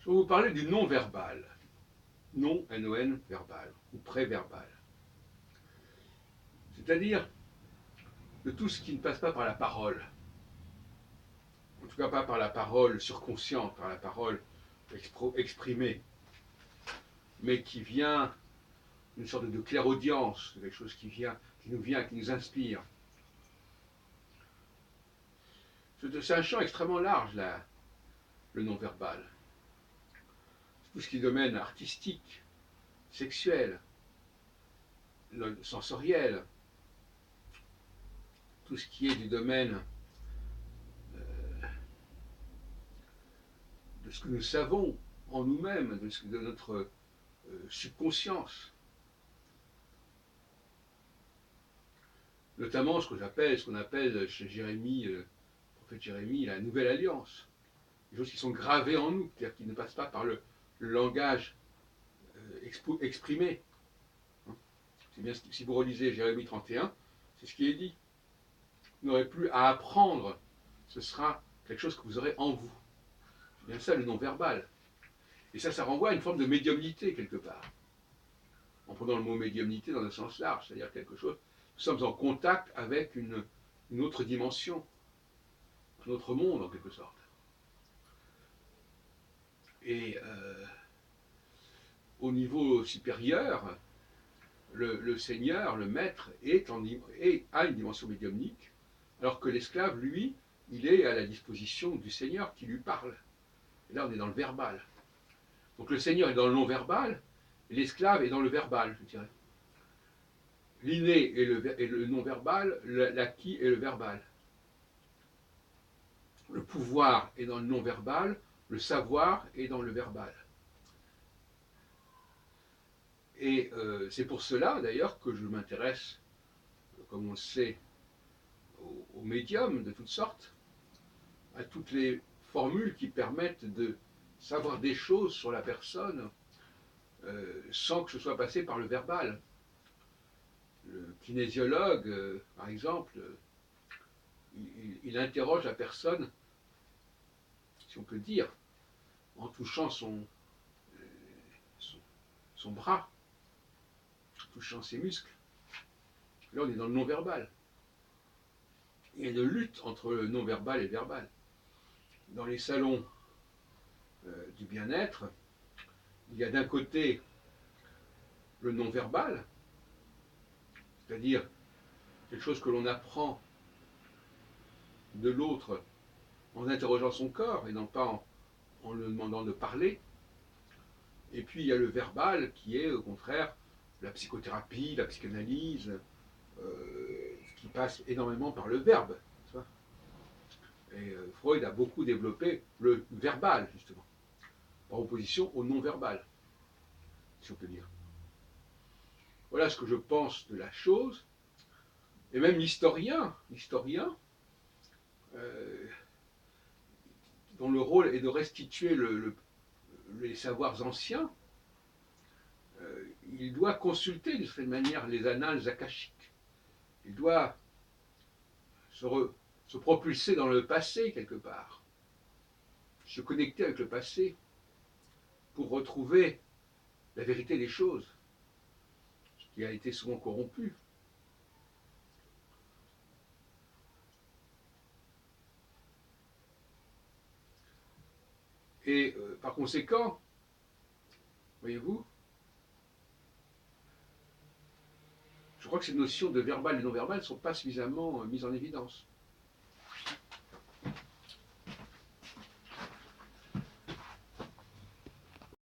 Je vais vous parler du non-verbal. Non, N-O-N, verbal, ou pré-verbal. C'est-à-dire de tout ce qui ne passe pas par la parole. En tout cas, pas par la parole surconsciente, par la parole exprimée, mais qui vient d'une sorte de clairaudience, quelque chose qui vient, qui nous inspire. C'est un champ extrêmement large, là, le non-verbal. Tout ce qui est domaine artistique, sexuel, sensoriel, tout ce qui est du domaine de ce que nous savons en nous-mêmes, de notre subconscience. Notamment ce qu'on appelle chez Jérémie, le prophète Jérémie, la nouvelle alliance. Des choses qui sont gravées en nous, c'est-à-dire qui ne passent pas par le langage exprimé. C'est bien, si vous relisez Jérémie 31, c'est ce qui est dit. Vous n'aurez plus à apprendre, ce sera quelque chose que vous aurez en vous. C'est bien ça le non-verbal. Et ça renvoie à une forme de médiumnité quelque part. En prenant le mot médiumnité dans le sens large, c'est-à-dire quelque chose, nous sommes en contact avec une autre dimension, un autre monde en quelque sorte. Et au niveau supérieur, le Seigneur, le Maître, a une dimension médiumnique, alors que l'esclave, lui, il est à la disposition du Seigneur qui lui parle. Et là, on est dans le verbal. Donc le Seigneur est dans le non-verbal, et l'esclave est dans le verbal, je dirais. L'inné est le non-verbal, l'acquis est le verbal. Le pouvoir est dans le non-verbal, le savoir est dans le verbal. Et c'est pour cela, d'ailleurs, que je m'intéresse, comme on le sait, aux médiums de toutes sortes, à toutes les formules qui permettent de savoir des choses sur la personne sans que ce soit passé par le verbal. Le kinésiologue, par exemple, il interroge la personne, si on peut dire, en touchant son bras, en touchant ses muscles. Là, on est dans le non-verbal. Il y a une lutte entre le non-verbal et le verbal. Dans les salons du bien-être, il y a d'un côté le non-verbal, c'est-à-dire quelque chose que l'on apprend de l'autre en interrogeant son corps et non pas en lui demandant de parler. Et puis il y a le verbal qui est au contraire la psychothérapie, la psychanalyse, qui passe énormément par le verbe. Et Freud a beaucoup développé le verbal, justement, par opposition au non-verbal, si on peut dire. Voilà ce que je pense de la chose. Et même l'historien dont le rôle est de restituer les savoirs anciens, il doit consulter de cette manière les annales akashiques. Il doit se propulser dans le passé quelque part, se connecter avec le passé pour retrouver la vérité des choses, ce qui a été souvent corrompu. Et par conséquent, voyez-vous, je crois que ces notions de verbal et non-verbal ne sont pas suffisamment mises en évidence.